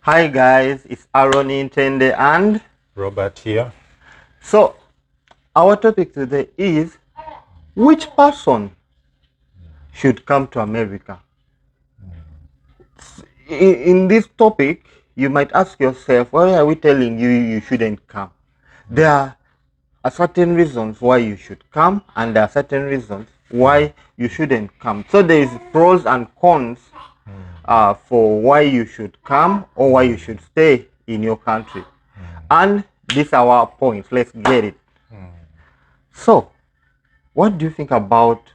Hi guys, it's Aaron Intende and Robert here. So our topic today is which person should come to America? In this topic, you might ask yourself, why are we telling you you shouldn't come? There are certain reasons why you should come and there are certain reasons why you shouldn't come. So there is pros and cons for why you should come or why you should stay in your country. And these are our points. Let's get it. So, what do you think about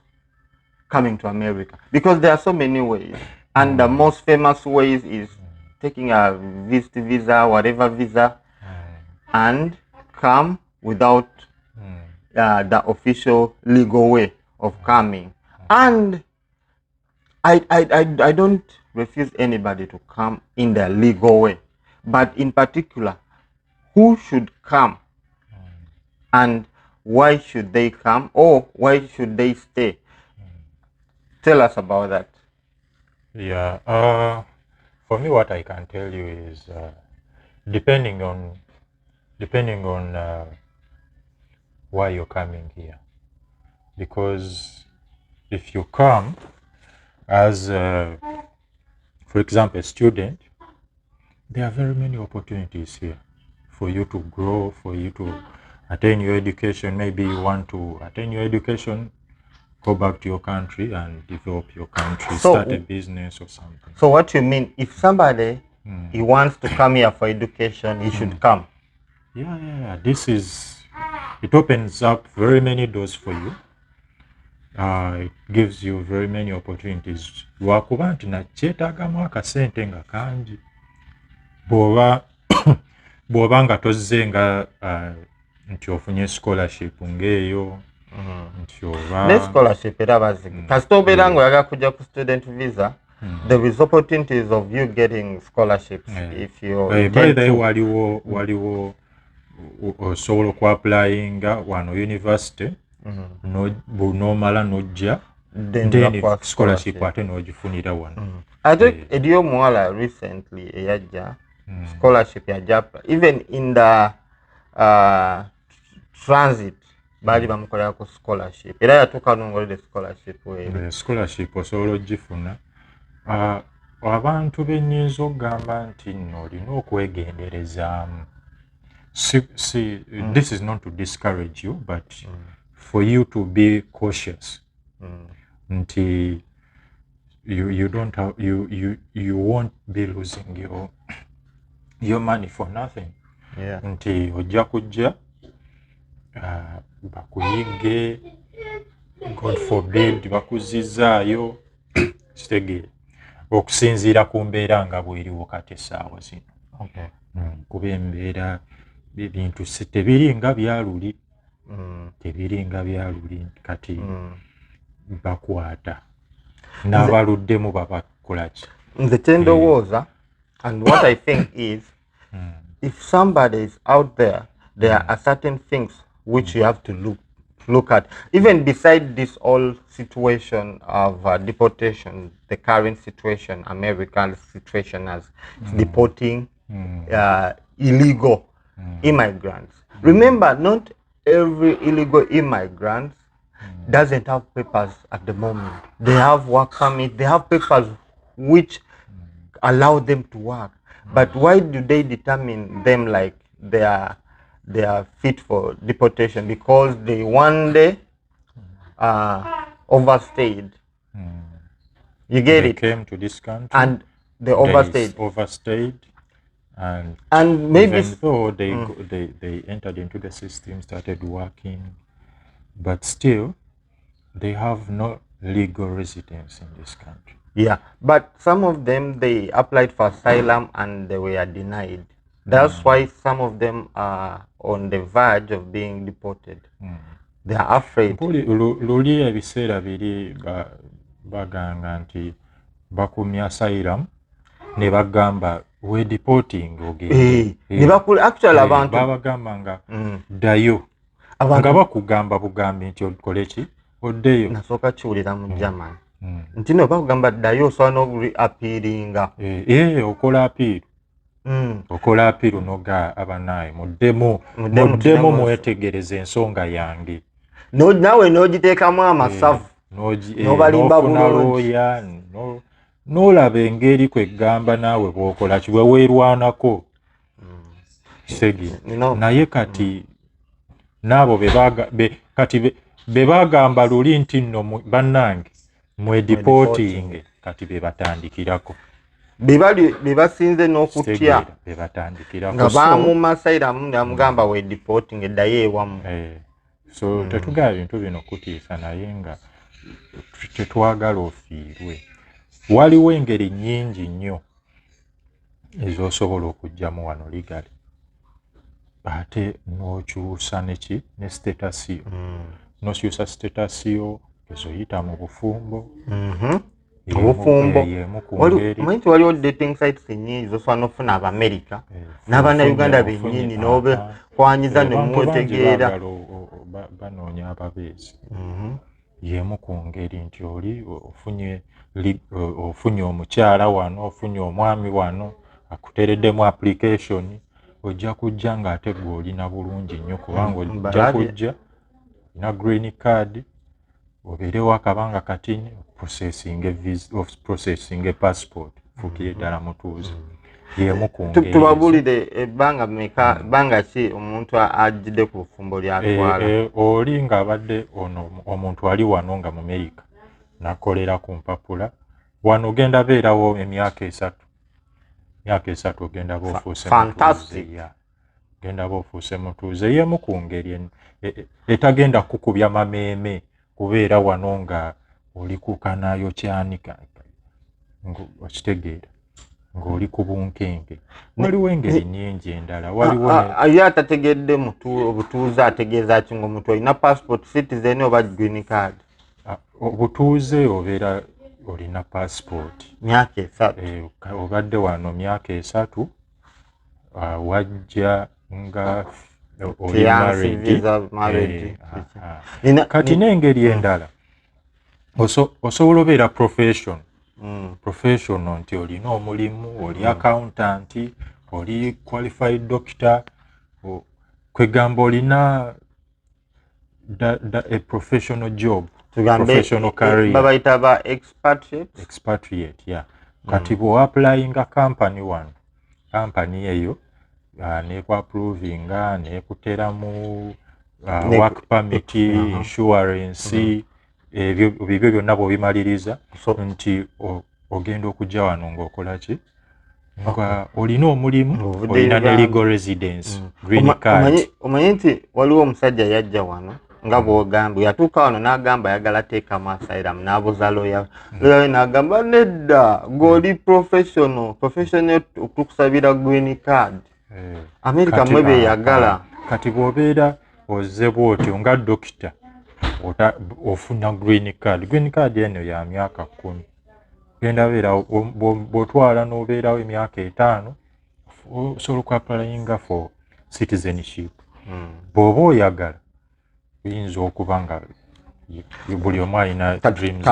coming to America? Because there are so many ways, and the most famous ways is taking a visit visa, whatever visa, and come without the official legal way of coming. And I don't refuse anybody to come in the legal way, but in particular, who should come and why should they come or why should they stay? Tell us about that. Yeah. For me, what I can tell you is depending on why you're coming here, because if you come as, for example, a student, there are very many opportunities here for you to grow, for you to attain your education. Maybe you want to attain your education, go back to your country and develop your country, start a business or something. So what you mean, if somebody he wants to come here for education, he should come? Yeah. It opens up very many doors for you. It gives you very many opportunities. Lwakuba nti nakyetaagamu akasente nga kangi bw'oba nga tozze nga nti ofunye scholarship ng'eyo nti oba ne scholarship era bazigi kasita obeera ng'oyagala kujja ku student visa, there is opportunities of you getting scholarships if you by the way waliwo osobola okuapplyinga wano university n'omala n'ojja then scholarship ate n'ogifunira wano. ate eri omuwala recently eyajja scholarship yajja even in the transit baali bamukolera ku scholarship era yatuuka nongolere scholarship weeri. Scholarship osobola ogifuna. Abantu bennyinza okugamba nti nno olina okwegenderezaamu. This is not to discourage you, but for you to be cautious. Nti you don't have you won't be losing your money for nothing. Yeah. Nti ojja kujja bakuyige, God forbid bakuzizaayo kitegeere okusinziira ku mbeera nga bweriwo kati essaawa zino. Kuba embeera ebintu tebiri nga byaluli, tebiri nga byaluli kati bakwata n'abaluddemu babakolaki. Nze kyendowooza and what I think is if somebody is out there, there are certain things which you have to look at, even beside this whole situation of deportation, the current situation, American situation as deporting illegal immigrants. Remember, not every illegal immigrant doesn't have papers at the moment. They have work permit, they have papers which allow them to work. But why do they determine them like they are fit for deportation? Because they one day overstayed. You get They it? came to this country And they overstayed. And maybe even though they entered into the system, started working, but still they have no legal residence in this country. Yeah, but some of them, they applied for asylum and they were denied. That's why some of them are on the verge of being deported. They are afraid. Luli ebiseera biri baganga nti bakumya asylum ne bagamba we deporting ogende. Actually abantu babagamba nga ddayo nga bakugamba bugambi nti okole ki oddeyo. Nasooka kiwulira mu German nti no bakugamba ddayo osobola n'okuappealinga okola appeal okola apiru noga abanaye muddemu mwetegereze ensonga yange nawe n'ogiteekamu amasavu n'obalimba n'ofuna bulungi. looya n'olaba engeri kwegamba naawe bw'okola ki bwe weerwanako kisegi naye kati n'abo be baagamba luli nti nno bannange mwedipootinge kati be batandikirako be basinze n'okutya nga baamuma asylum namugamba wedipootinga eddayo ewamu. so tetugaba bintu bino kutiisa naye nga tetwagala ofiirwe. Waliwo engeri nnyingi nnyo ez'osobola okugyamu wano ligale ate n'okyusa ne statusio n'okyusa statusio ezoyita mu bufumbo obufumbo omanyi nti waliwo dating sites nnyingi zosobola n'okufuna Abamerika n'Abannayuganda bennyini n'obekwanyiza ne mwetegeera banoonya ababeezi y'emu ku ngeri nti oli ofunye omukyala wano ofunye omwami wano akuteereddemu application ojja kujja ng'ate gwe olina bulungi nnyo kubanga ojja kujja na green card obeerewo akabanga katini processing passport fuukire ddala mutuuze y'emu ku ngeri. Tubabuulire ebbanga ki omuntu ajjidde ku bufumbo lyatwala? Oli ng'abadde ono omuntu ali wano nga mu America nakolera ku mpapula wano ogenda beerawo emyaka 3 ogenda boofuuse mutuuze genda boofuuse mutuuze y'emu ku ngeri etagenda kukubya mameeme kubeera wano nga oli ku kanaayo kyanika okitegeera ng'oli ku bunkenge. Waliwo engeri nnyingi endala ye atategedde obutuuze ategeeza ki ng'omuntu olina passport citizen oba green card? Obutuuze obeera olina passport myaka 3 obadde wano myaka 3 wajja nga oli married kati n'engeri endala osobola obeera professional nti olina omulimu oli accountant oli qualified doctor kwegamba olina a professional job professional career babayita ba expatriate yeah. Kati bw'o applyinga company eyo nekwaprovinga nekuteramu work permit insurance ebyo byonna bw'obimaliriza nti ogenda okujja wano ng'okola ki nga olina omulimu olina ne legal residence green card. Omanyi nti waliwo omusajja yajja wano nga bw'ogamba yatuuka wano n'agamba ayagala teekamu asylum n'abuza looya we n'agamba nedda ng'oli professional okukusabira green card. America mwe beeyagala. Kati bw'obeera ozze bw'otyo nga dokita ofuna green card eno ya myaka 10 genda beera bw'otwala n'obeerawo emyaka 5 osobola okuapplyinga for citizenship. Bw'oba oyagala oyinza okuba nga buli omu alina dreams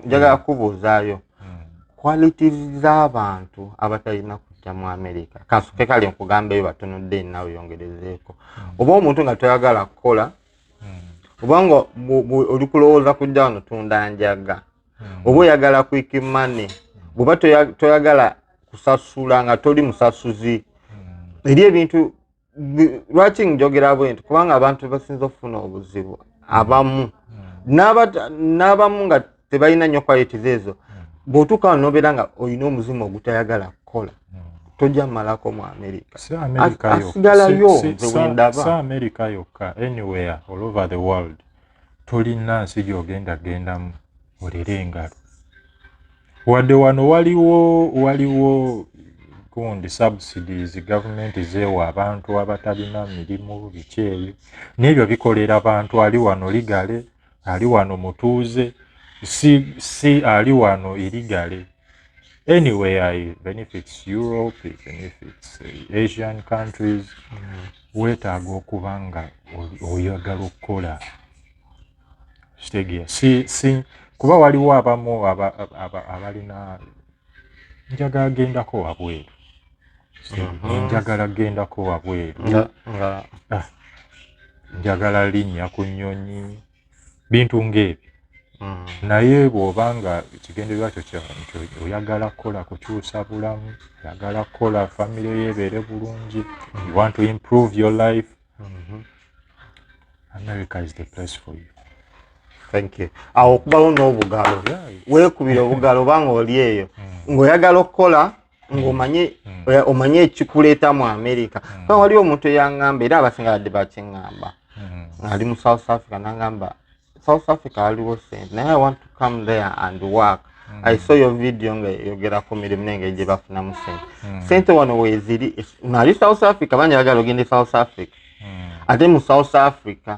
njagala kubuuzaayo qualities z'abantu abatalina kujja mu America kansuke kale nkugambeyo batunudde nawe yongerezeeko oba omuntu nga toyagala kukola obanga oli kulowooza kujja wano tunda njaga oba oyagala quick money bw'oba toyagala kusasula nga toli musasuzi eri ebintu lwaki njogera bwenti kubanga abantu basinza okufuna obuzibu abamu n'abamu nga tebalina nnyo qualities ezo bw'otuuka wano n'obeera nga olina omuzimu ogutayagala kukola tojja malako mu America asigalayo nze wendaba si America yokka anywhere all over the world tolina nsi gy'ogendagendamu olere engalo wadde wano waliwo gundi subsidies government zeewa abantu abatalina mirimu biki ebyo n'ebyo bikolera abantu ali wano ligale ali wano mutuuze si ali wano irigale anywhere it benefits Europe it benefits Asian countries weetaaga okuba nga oyagala okukola kitegeera si kuba waliwo abamu abalina njagala gendako wabweru njagala gendako wabweru, njagala linnya ku nnyonyi, bintu ng'ebyo. Naye bw'obanga ekigendererwa kyo oyagala kukola kukyusa bulamu, oyagala kukola family yo ebeere bulungi, you want to improve your life, America is the place for you. Thank you. Awo okubawo n'obugalo, weekubira obugalo obanga oli eyo ng'oyagala okukola ng'omanye ekikuleeta mu America. Kuba wali omuntu eyaŋŋamba era abasinga badde bakiŋŋamba ali mu South Africa n'aŋŋamba South Africa waliwo sente naye I want to come there and work. I saw your video ng'eyogera ku mirimu n'engeri gye bafunamu sente. Sente wano weeziri nali South Africa banja bagala ogende South Africa ate mu South Africa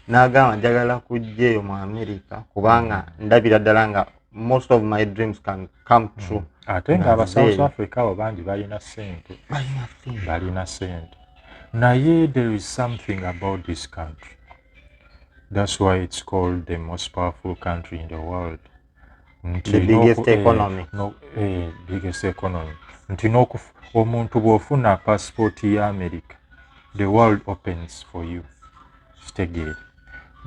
n'agamba njagala kujja eyo mu America kubanga ndabira ddala nga most of my dreams can come true. Ate ng'aba South Africa abo bangi balina sente. Naye there is something about this country. That's why it's called the most powerful country in the world. The biggest economy. Biggest economy. Nti omuntu bw'ofuna passport ya America, the world opens for you. Kitegeere.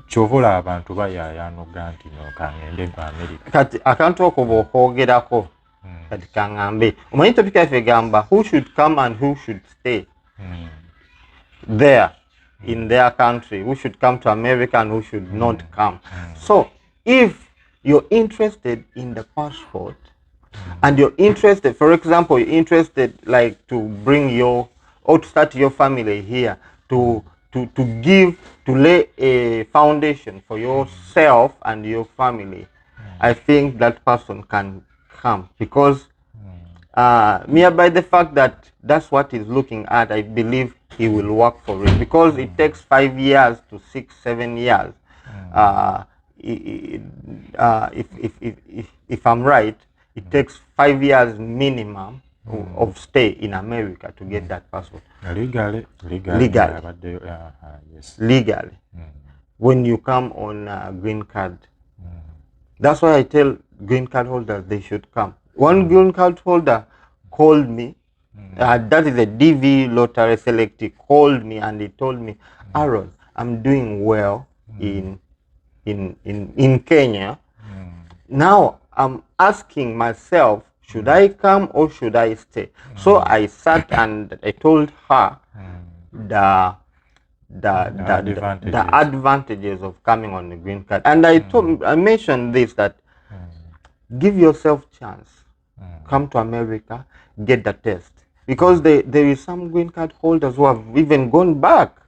Kyovola abantu bayayanuga nti nokangende mu America. Kati akantu ako bw'okwogerako kati kaŋŋambe omanyi topic yaffe egamba who should come and who should stay there in their country, who should come to America and who should not come. So if you're interested in the passport and you're interested, for example, you're interested like to bring your or to start your family here, to lay a foundation for yourself and your family, I think that person can come because mere by the fact that that's what he's looking at, I believe he will work for it because it takes 5 years to 6, 7 years. If I'm right, it takes 5 years minimum of stay in America to get that passport. Legally. Yes. Legally. When you come on a green card. That's why I tell green card holders they should come. One green card holder called me. That is a DV lottery select. He called me and he told me, Aaron, I'm doing well in Kenya. Now I'm asking myself, should I come or should I stay? So I sat and I told her the advantages of coming on the green card, and I mentioned this, that give yourself chance, come to America, get the test, because there is some green card holders who have even gone back.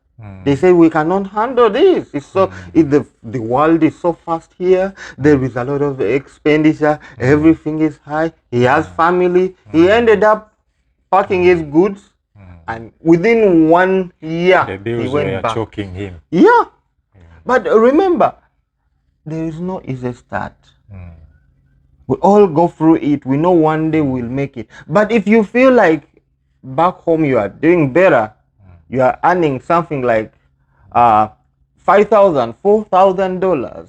They say we cannot handle this. It's so the world is so fast here. There is a lot of expenditure. Everything is high. He has family. He ended up packing his goods, and within 1 year the bills he went were back. choking him. Yeah, but remember, there is no easy start. We all go through it. We know one day we'll make it. But if you feel like back home you are doing better, you are earning something like $5,000, $4,000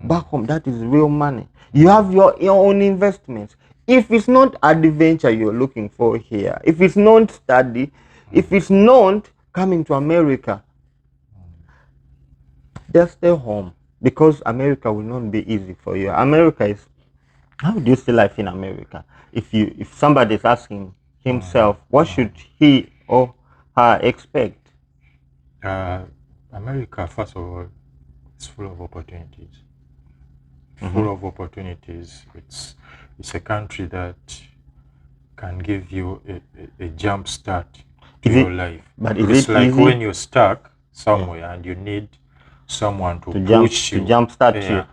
back home, that is real money. You have your own investments. If it's not adventure you're looking for here, if it's not study, if it's not coming to America, just stay home, because America will not be easy for you. America is, how do you see life in America? If somebody is asking himself, what should he or her expect? America, first of all, it's full of opportunities. Full of opportunities. It's a country that can give you a jump start to your life. But it's like easy? When you're stuck somewhere and you need someone to push you, to jumpstart you,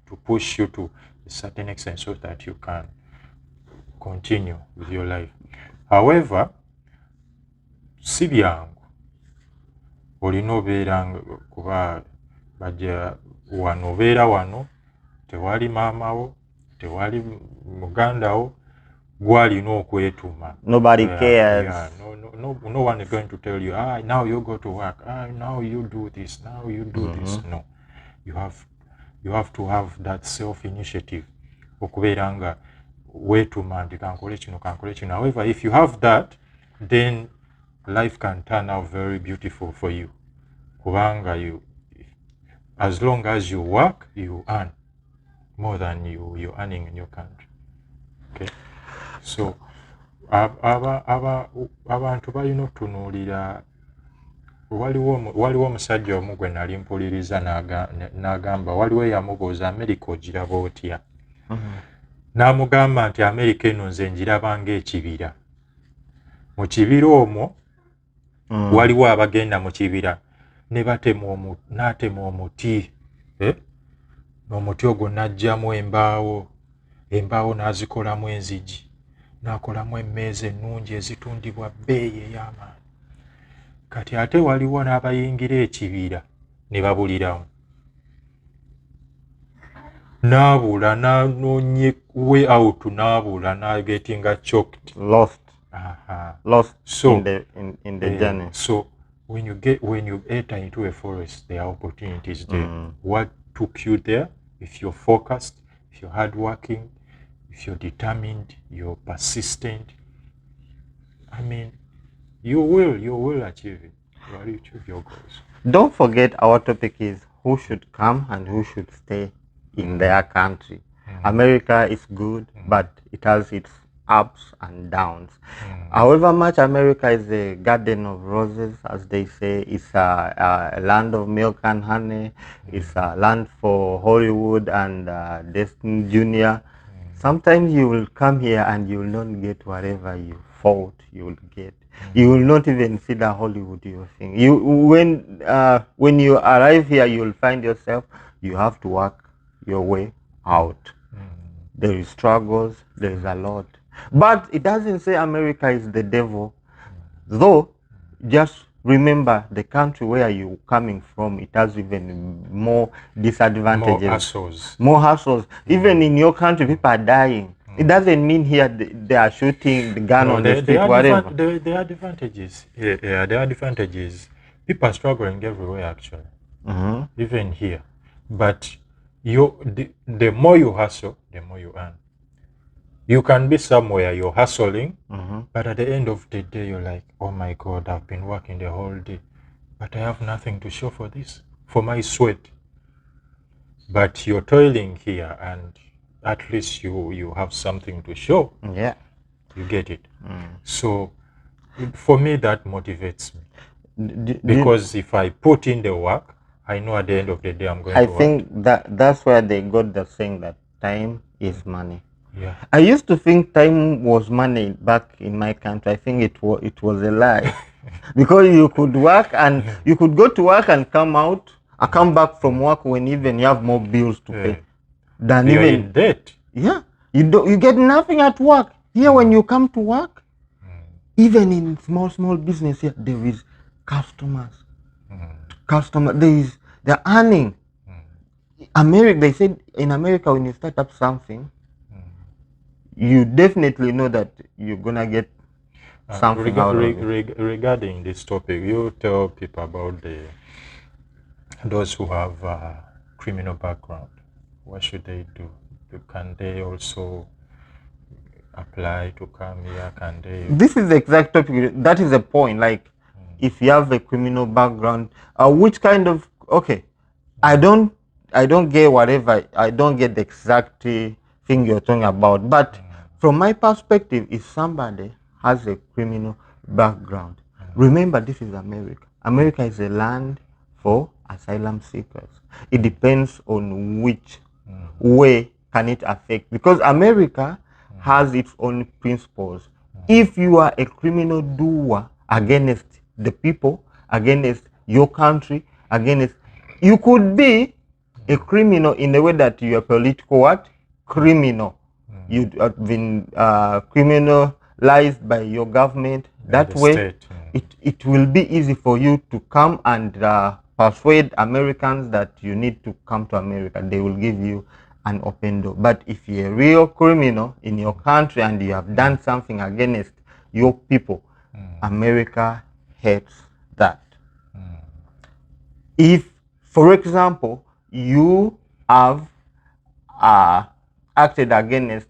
to push you to a certain extent so that you can continue with your life. However, si byangu olina obeera kuba bajja wano, obeera wano, tewali maamawo, tewali mugandawo, gwalina okwetuma. Nobody cares. Yeah, no one is going to tell you, now you go to work, now you do this, now you do this. No, you have to have that self initiative, okubeera nga weetuma nti kankole kino. However, if you have that, then life can turn out very beautiful for you. Kubanga as long as you work, you earn more than you're earning in your country. Okay? So abantu balina otunuulira. Waliwo omusajja omu gwe nali mpuliriza n'agamba waliwo eyamubuuza Amerika ogiraba otya? N'amugamba nti Amerika eno nze ngiraba ng'ekibira. Mu kibira omwo waliwo abagenda mu kibira ne n'atema omuti, n'omuti ogwo n'aggyamu embaawo n'azikolamu enzigi, n'akolamu emmeeza ennungi ezitundibwa bbeeyi ey'amaanyi. Kati ate waliwo n'abayingira ekibira ne babuliramu. N'abula n'anoonye way out, n'abula n'agetinga choked. Lost. So, in the journey. So when you enter into a forest, there are opportunities there. What took you there? If you're focused, if you're hardworking, if you're determined, you're persistent, I mean, you will achieve it. You will achieve your goals. Don't forget our topic is who should come and who should stay in their country. America is good, but it has its ups and downs. However much America is a garden of roses, as they say, it's a land of milk and honey, it's a land for Hollywood and Destiny Junior. Sometimes you will come here and you will not get whatever you thought you will get. You will not even see the Hollywood you think. When you arrive here, you will find yourself, you have to work your way out. There is struggles, there is a lot. But it doesn't say America is the devil. Though, just remember the country where you're coming from, it has even more disadvantages. More hassles. Even in your country, people are dying. It doesn't mean here they are shooting the gun on the street, whatever. There are advantages. Yeah, there are advantages. People are struggling everywhere, actually. Even here. But the more you hustle, the more you earn. You can be somewhere, you're hustling, but at the end of the day, you're like, oh my God, I've been working the whole day, but I have nothing to show for this, for my sweat. But you're toiling here, and at least you have something to show. Yeah. You get it. So for me, that motivates me. Because if I put in the work, I know at the end of the day I'm going to work. I think that's where they got the saying that time is money. Yeah. I used to think time was money back in my country. I think it was a lie. Because you could work and you could go to work and come back from work when even you have more bills to pay than You're even in debt. Yeah, you get nothing at work. Here when you come to work, even in small business here, there is customers. They're earning. They said in America when you start up something, you definitely know that you're gonna get something out of it. Regarding this topic, you tell people about those who have a criminal background. What should they do? Can they also apply to come here? Can they? This is the exact topic. That is the point. Like, if you have a criminal background, which kind of I don't get whatever. I don't get the exact thing you're talking about. But from my perspective, if somebody has a criminal background, remember this is America. America is a land for asylum seekers. It depends on which way can it affect, because America has its own principles. If you are a criminal doer against the people, against your country, you could be a criminal in the way that you are political criminal. You have been criminalized by your government. That way, state, it will be easy for you to come and persuade Americans that you need to come to America. They will give you an open door. But if you're a real criminal in your country and you have done something against your people, America hates that. If, for example, you have acted against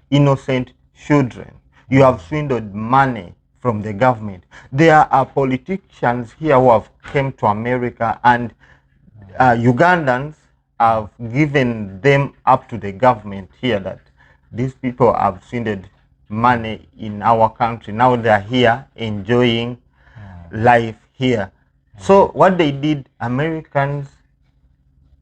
innocent children. You have swindled money from the government. There are politicians here who have come to America, and Ugandans have given them up to the government here that these people have swindled money in our country. Now they are here enjoying life here. So what they did, Americans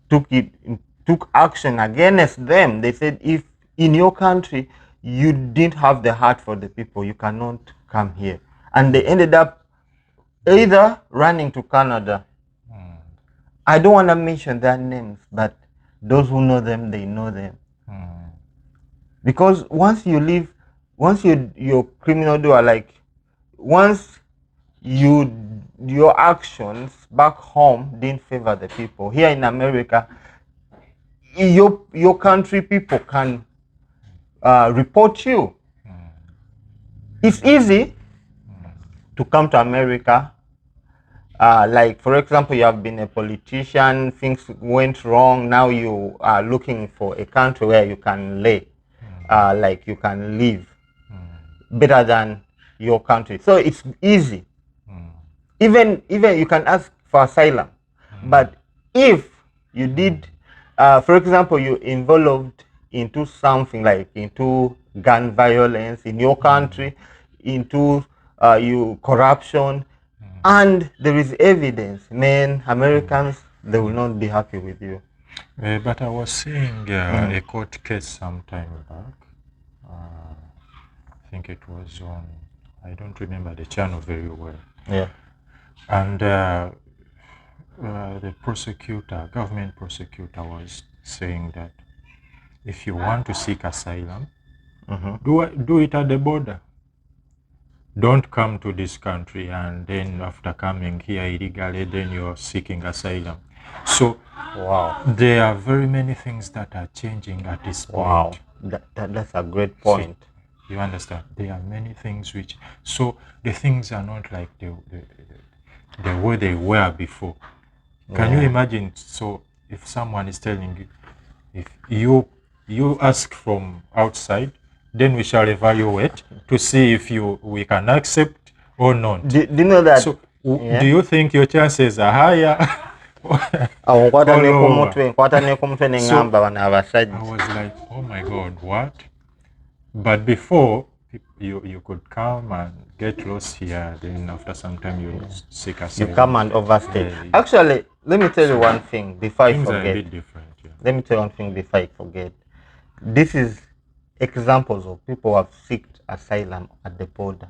took action against them. They said, if in your country you didn't have the heart for the people, you cannot come here. And they ended up either running to Canada. I don't want to mention their names, but those who know them, they know them. Because once you leave, once you're criminal doer, like once your actions back home didn't favor the people. Here in America, your country people can report you. It's easy to come to America. Like, for example, you have been a politician, things went wrong, now you are looking for a country where you can lay, like you can live better than your country. So it's easy. Even you can ask for asylum. But if you did, for example, you involved into something like into gun violence in your country, into corruption, and there is evidence, man, Americans, they will not be happy with you. But I was seeing a court case some time back. I think it was on, I don't remember the channel very well. Yeah. And the government prosecutor was saying that if you want to seek asylum, do it at the border. Don't come to this country and then after coming here illegally, then you're seeking asylum. So wow, there are very many things that are changing at this point. Wow, that's a great point. So, you understand? There are many things which, so the things are not like the way they were before. Can you imagine? So if someone is telling you, if you ask from outside, then we shall evaluate to see if we can accept or not. Do you know that? So do you think your chances are higher? I was like, oh my God, what? But before, you could come and get lost here, then after some time you seek asylum. You come and overstay. Actually, let me tell you one thing before I forget. Are a bit different, Let me tell you one thing before I forget. This is examples of people who have sought asylum at the border.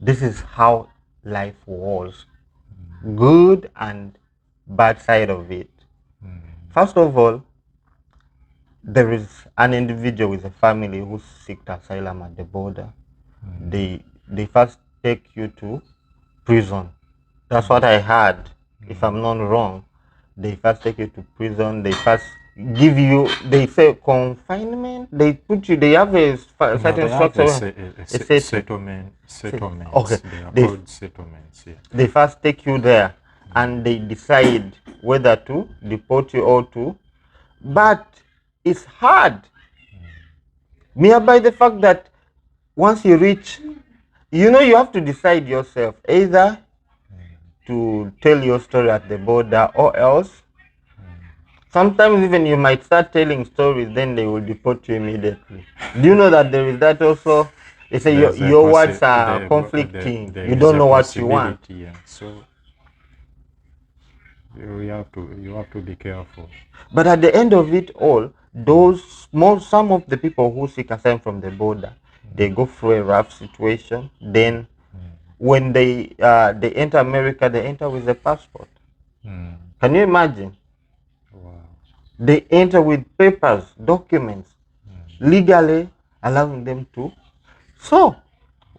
This is how life was. Good and bad side of it. First of all, there is an individual with a family who sought asylum at the border. They first take you to prison. That's what I heard. If I'm not wrong, they first take you to prison. They first give you, they say confinement. They put you, they have a certain structure. Settlement. Okay. They are called settlements. Yeah. They first take you there and they decide whether to deport you or to. But it's hard. Mere by the fact that once you reach, you have to decide yourself either to tell your story at the border or else. Sometimes even you might start telling stories, then they will deport you immediately. Do you know that there is that also? They say your words are conflicting. You don't know what you want. Yeah. So you have to be careful. But at the end of it all, some of the people who seek asylum from the border, they go through a rough situation. Then when they enter America, they enter with a passport. Can you imagine? Wow. They enter with papers, documents, legally allowing them to. So,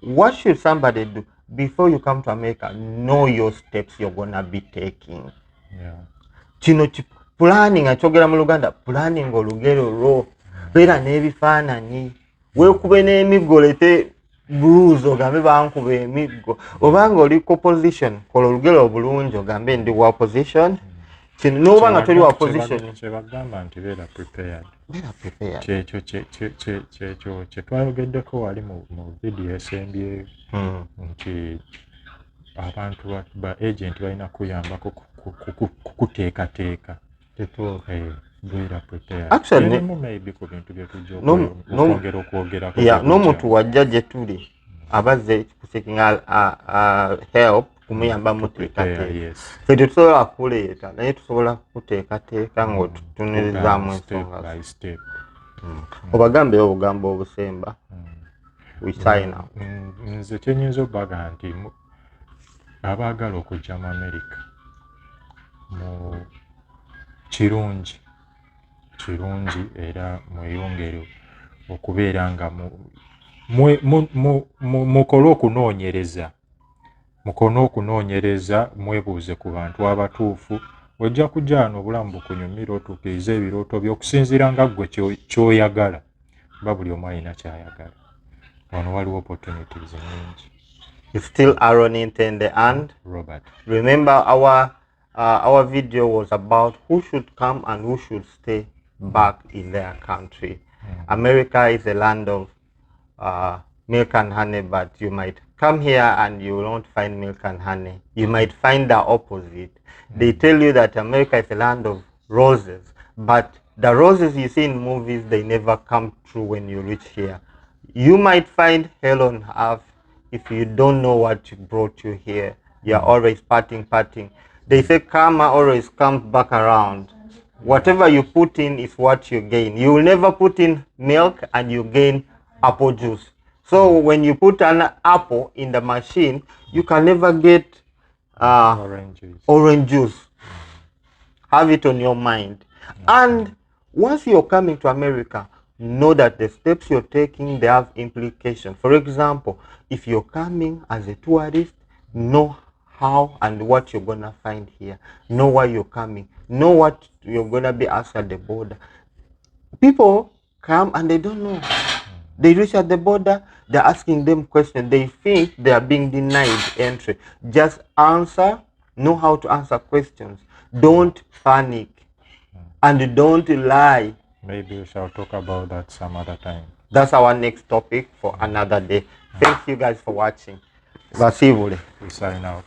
what should somebody do before you come to America? Know your steps you're gonna be taking. Yeah. Planning achogera mu Luganda, planning olugero lwo beera n'ebifaananyi weekube n'emiggo lete blues ogambe bankuba emiggo obanga oli opposition kola olugero obulungi ogambe ndi wa opposition kino n'oba nga toli wa position kyebagamba nti beera prepared. Kyekyo kyetwayogeddeko wali mu vidiyo esembyeyo nti abantu ba agent balina kuyambako kukuteekateeka. Beera prepared. Actually, maybe ku bintu byetujja okwongera okwogerako. N'omuntu wajja gye tuli abazze kusekinga help kumuyamba muteekateeka. Ffe tetusobola kuleeta naye tusobola kuteekateeka ng'otutunulirizaamu ensonga. Obagambeyo obugambo obusemba. We sign out. Nze kyenyinza obbaga nti abaagala okujja mu America mu kirungi era mweyongere okubeera nga mukole okunoonyereza mwebuuze ku bantu abatuufu. Ojja kujja wano obulamu bukunyumira otuukirize ebirooto by'okusinziira nga ggwe ky'oyagala. Buli omu alina ky'ayagala. Wano waliwo opportunities nyingi. It's still Aaron Intende and Robert. Remember our video was about who should come and who should stay back in their country. America is a land of milk and honey, but you might come here and you won't find milk and honey. You might find the opposite. They tell you that America is a land of roses, but the roses you see in movies, they never come true when you reach here. You might find hell on earth if you don't know what brought you here. You're always partying. They say karma always comes back around. Whatever you put in is what you gain. You will never put in milk and you gain apple juice. So when you put an apple in the machine, you can never get orange juice. Have it on your mind. And once you're coming to America, know that the steps you're taking, they have implications. For example, if you're coming as a tourist, know how and what you're gonna find here. Know why you're coming. Know what you're gonna be asked at the border. People come and they don't know. They reach at the border, they're asking them questions. They think they are being denied entry. Just answer, know how to answer questions. Don't panic and don't lie. Maybe we shall talk about that some other time. That's our next topic for another day. Thank you guys for watching. We sign out.